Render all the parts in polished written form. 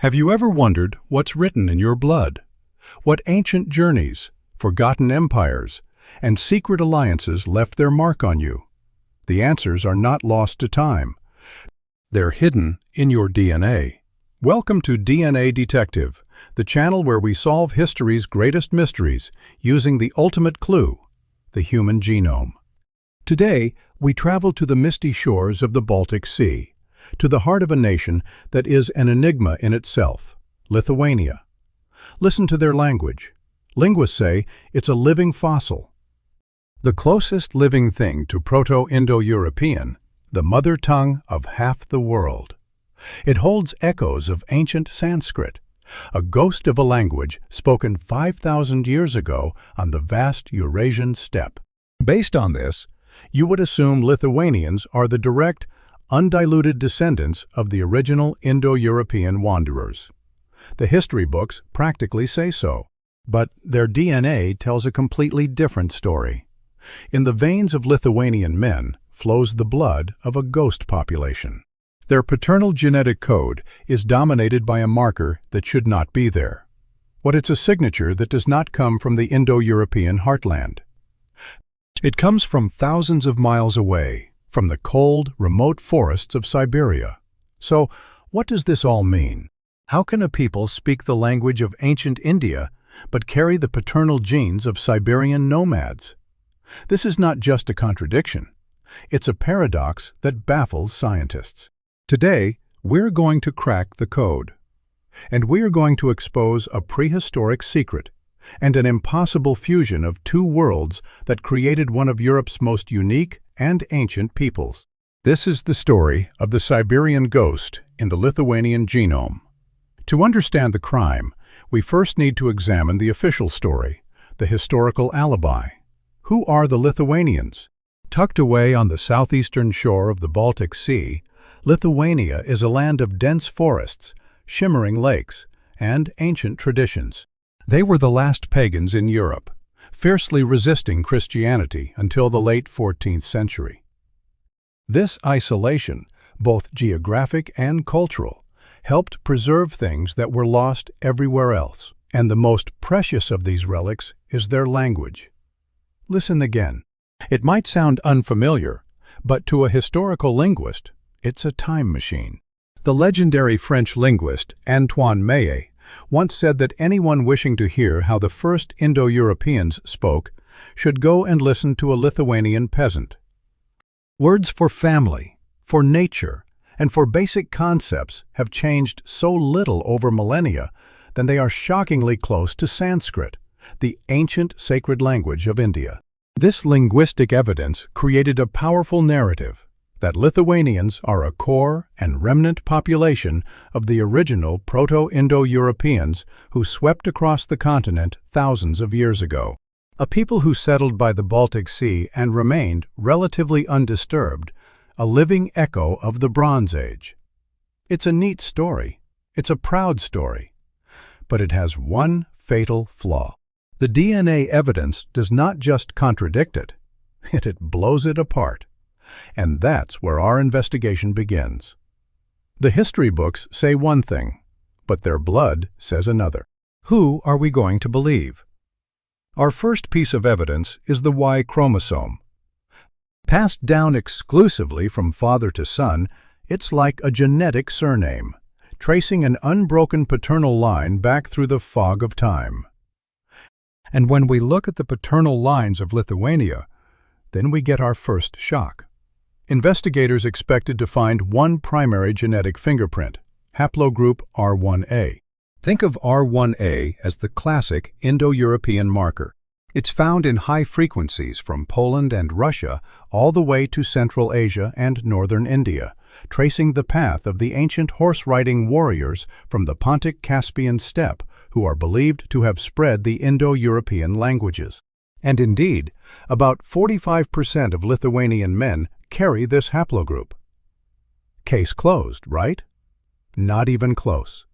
Have you ever wondered what's written in your blood? What ancient journeys, forgotten empires, and secret alliances left their mark on you? The answers are not lost to time. They're hidden in your DNA. Welcome to DNA Detective, the channel where we solve history's greatest mysteries using the ultimate clue, the human genome. Today, we travel to the misty shores of the Baltic Sea, to the heart of a nation that is an enigma in itself, Lithuania. Listen to their language. Linguists say it's a living fossil. The closest living thing to Proto-Indo-European, the mother tongue of half the world. It holds echoes of ancient Sanskrit, a ghost of a language spoken 5,000 years ago on the vast Eurasian steppe. Based on this, you would assume Lithuanians are the direct, undiluted descendants of the original Indo-European wanderers. The history books practically say so, but their DNA tells a completely different story. In the veins of Lithuanian men flows the blood of a ghost population. Their paternal genetic code is dominated by a marker that should not be there. But it's a signature that does not come from the Indo-European heartland. It comes from thousands of miles away, from the cold, remote forests of Siberia. So, what does this all mean? How can a people speak the language of ancient India but carry the paternal genes of Siberian nomads? This is not just a contradiction. It's a paradox that baffles scientists. Today, we're going to crack the code. And we're going to expose a prehistoric secret and an impossible fusion of two worlds that created one of Europe's most unique and ancient peoples. This is the story of the Siberian ghost in the Lithuanian genome. To understand the crime, we first need to examine the official story, the historical alibi. Who are the Lithuanians? Tucked away on the southeastern shore of the Baltic Sea, Lithuania is a land of dense forests, shimmering lakes, and ancient traditions. They were the last pagans in Europe, fiercely resisting Christianity until the late 14th century. This isolation, both geographic and cultural, helped preserve things that were lost everywhere else, and the most precious of these relics is their language. Listen again. It might sound unfamiliar, but to a historical linguist, it's a time machine. The legendary French linguist Antoine Maillet once said that anyone wishing to hear how the first Indo-Europeans spoke should go and listen to a Lithuanian peasant. Words for family, for nature, and for basic concepts have changed so little over millennia that they are shockingly close to Sanskrit, the ancient sacred language of India. This linguistic evidence created a powerful narrative that Lithuanians are a core and remnant population of the original Proto-Indo-Europeans who swept across the continent thousands of years ago. A people who settled by the Baltic Sea and remained relatively undisturbed, a living echo of the Bronze Age. It's a neat story. It's a proud story. But it has one fatal flaw. The DNA evidence does not just contradict it, it blows it apart. And that's where our investigation begins. The history books say one thing, but their blood says another. Who are we going to believe? Our first piece of evidence is the Y chromosome. Passed down exclusively from father to son, it's like a genetic surname, tracing an unbroken paternal line back through the fog of time. And when we look at the paternal lines of Lithuania, then we get our first shock. Investigators expected to find one primary genetic fingerprint, haplogroup R1a. Think of R1a as the classic Indo-European marker. It's found in high frequencies from Poland and Russia all the way to Central Asia and northern India, tracing the path of the ancient horse-riding warriors from the Pontic-Caspian steppe who are believed to have spread the Indo-European languages. And indeed, about 45% of Lithuanian men carry this haplogroup. Case closed, right? Not even close.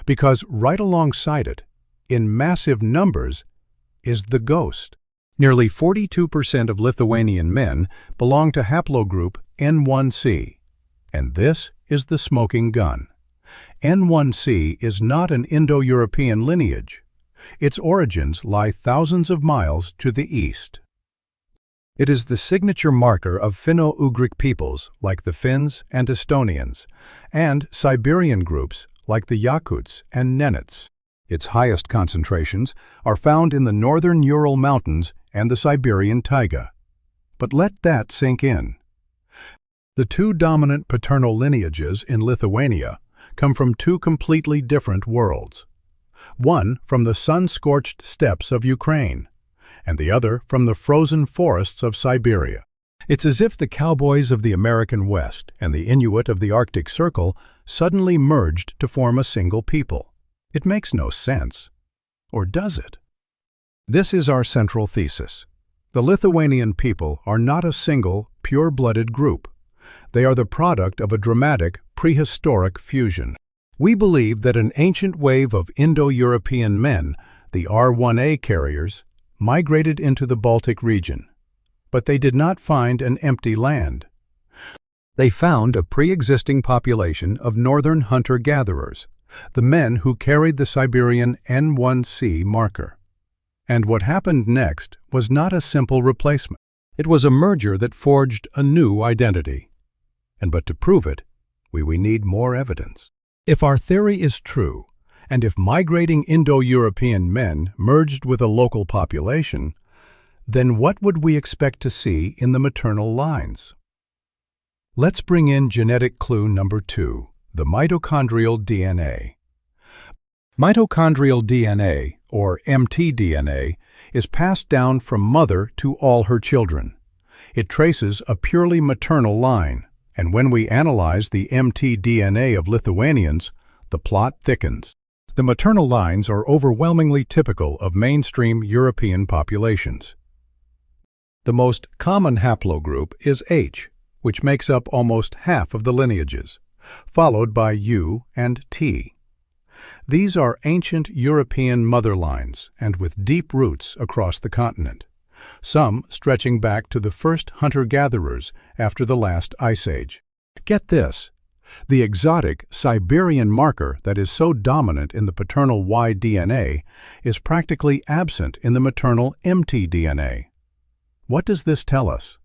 Because right alongside it, in massive numbers, is the ghost. Nearly 42% of Lithuanian men belong to haplogroup N1C. And this is the smoking gun. N1C is not an Indo-European lineage. Its origins lie thousands of miles to the east. It is the signature marker of Finno-Ugric peoples like the Finns and Estonians, and Siberian groups like the Yakuts and Nenets. Its highest concentrations are found in the northern Ural Mountains and the Siberian taiga. But let that sink in. The two dominant paternal lineages in Lithuania come from two completely different worlds. One from the sun-scorched steppes of Ukraine, and the other from the frozen forests of Siberia. It's as if the cowboys of the American West and the Inuit of the Arctic Circle suddenly merged to form a single people. It makes no sense. Or does it? This is our central thesis. The Lithuanian people are not a single, pure-blooded group. They are the product of a dramatic, prehistoric fusion. We believe that an ancient wave of Indo-European men, the R1A carriers, migrated into the Baltic region. But they did not find an empty land. They found a pre-existing population of northern hunter-gatherers, the men who carried the Siberian N1C marker. And what happened next was not a simple replacement. It was a merger that forged a new identity. But to prove it, we need more evidence. If our theory is true, and if migrating Indo-European men merged with a local population, then what would we expect to see in the maternal lines? Let's bring in genetic clue number 2, the mitochondrial DNA. Mitochondrial DNA, or mtDNA, is passed down from mother to all her children. It traces a purely maternal line, and when we analyze the mtDNA of Lithuanians, the plot thickens. The maternal lines are overwhelmingly typical of mainstream European populations. The most common haplogroup is H, which makes up almost half of the lineages, followed by U and T. These are ancient European mother lines and with deep roots across the continent, some stretching back to the first hunter-gatherers after the last ice age. Get this. The exotic Siberian marker that is so dominant in the paternal Y-DNA is practically absent in the maternal mtDNA. What does this tell us?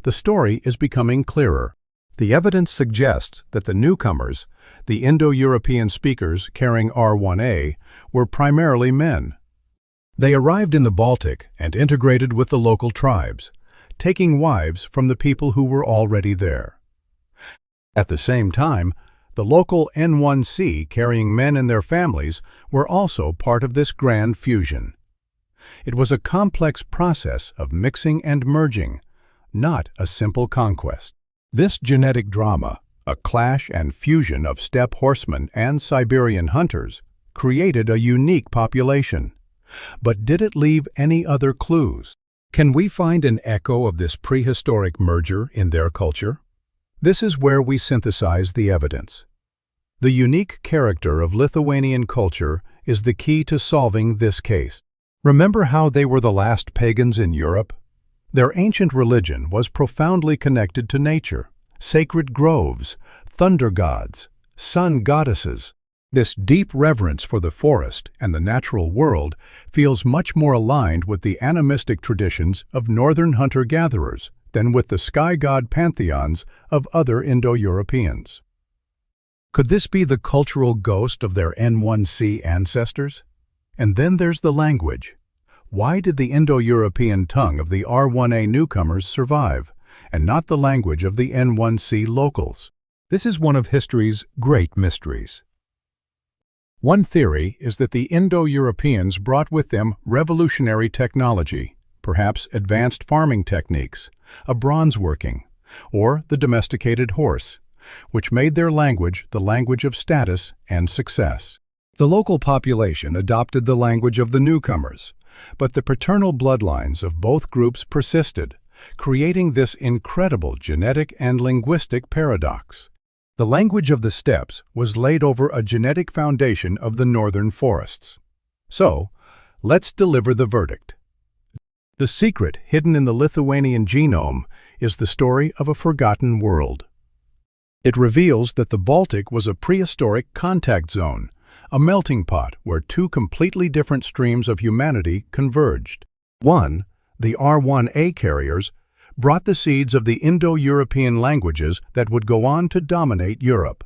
The story is becoming clearer. The evidence suggests that the newcomers, the Indo-European speakers carrying R1A, were primarily men. They arrived in the Baltic and integrated with the local tribes, taking wives from the people who were already there. At the same time, the local N1C carrying men and their families were also part of this grand fusion. It was a complex process of mixing and merging, not a simple conquest. This genetic drama, a clash and fusion of steppe horsemen and Siberian hunters, created a unique population. But did it leave any other clues? Can we find an echo of this prehistoric merger in their culture? This is where we synthesize the evidence. The unique character of Lithuanian culture is the key to solving this case. Remember how they were the last pagans in Europe? Their ancient religion was profoundly connected to nature, sacred groves, thunder gods, sun goddesses. This deep reverence for the forest and the natural world feels much more aligned with the animistic traditions of northern hunter-gatherers than with the sky god pantheons of other Indo-Europeans. Could this be the cultural ghost of their N1C ancestors? And then there's the language. Why did the Indo-European tongue of the R1A newcomers survive, and not the language of the N1C locals? This is one of history's great mysteries. One theory is that the Indo-Europeans brought with them revolutionary technology, perhaps advanced farming techniques, a bronze working, or the domesticated horse, which made their language the language of status and success. The local population adopted the language of the newcomers, but the paternal bloodlines of both groups persisted, creating this incredible genetic and linguistic paradox. The language of the steppes was laid over a genetic foundation of the northern forests. So, let's deliver the verdict. The secret hidden in the Lithuanian genome is the story of a forgotten world. It reveals that the Baltic was a prehistoric contact zone, a melting pot where two completely different streams of humanity converged. One, the R1A carriers, brought the seeds of the Indo-European languages that would go on to dominate Europe.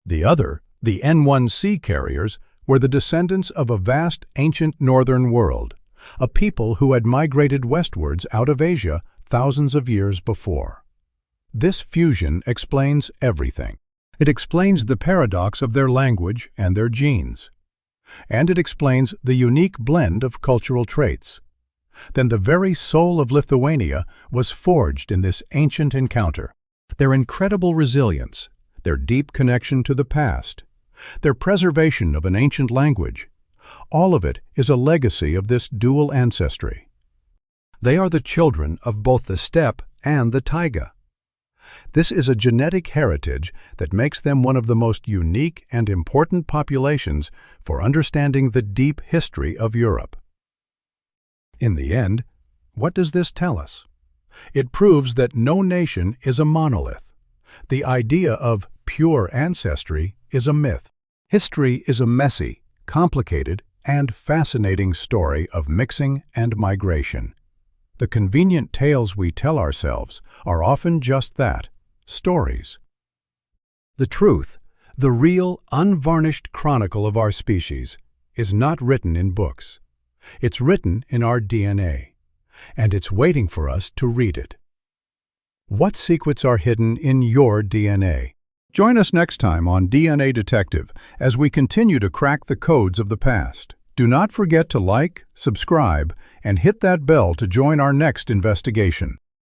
The other, the N1C carriers, were the descendants of a vast ancient northern world, a people who had migrated westwards out of Asia thousands of years before. This fusion explains everything. It explains the paradox of their language and their genes. And it explains the unique blend of cultural traits. Then the very soul of Lithuania was forged in this ancient encounter. Their incredible resilience, their deep connection to the past, their preservation of an ancient language, all of it is a legacy of this dual ancestry. They are the children of both the steppe and the taiga. This is a genetic heritage that makes them one of the most unique and important populations for understanding the deep history of Europe. In the end, what does this tell us? It proves that no nation is a monolith. The idea of pure ancestry is a myth. History is a messy, complicated, and fascinating story of mixing and migration. The convenient tales we tell ourselves are often just that, stories. The truth, the real, unvarnished chronicle of our species, is not written in books. It's written in our DNA, and it's waiting for us to read it. What secrets are hidden in your DNA? Join us next time on DNA Detective as we continue to crack the codes of the past. Do not forget to like, subscribe, and hit that bell to join our next investigation.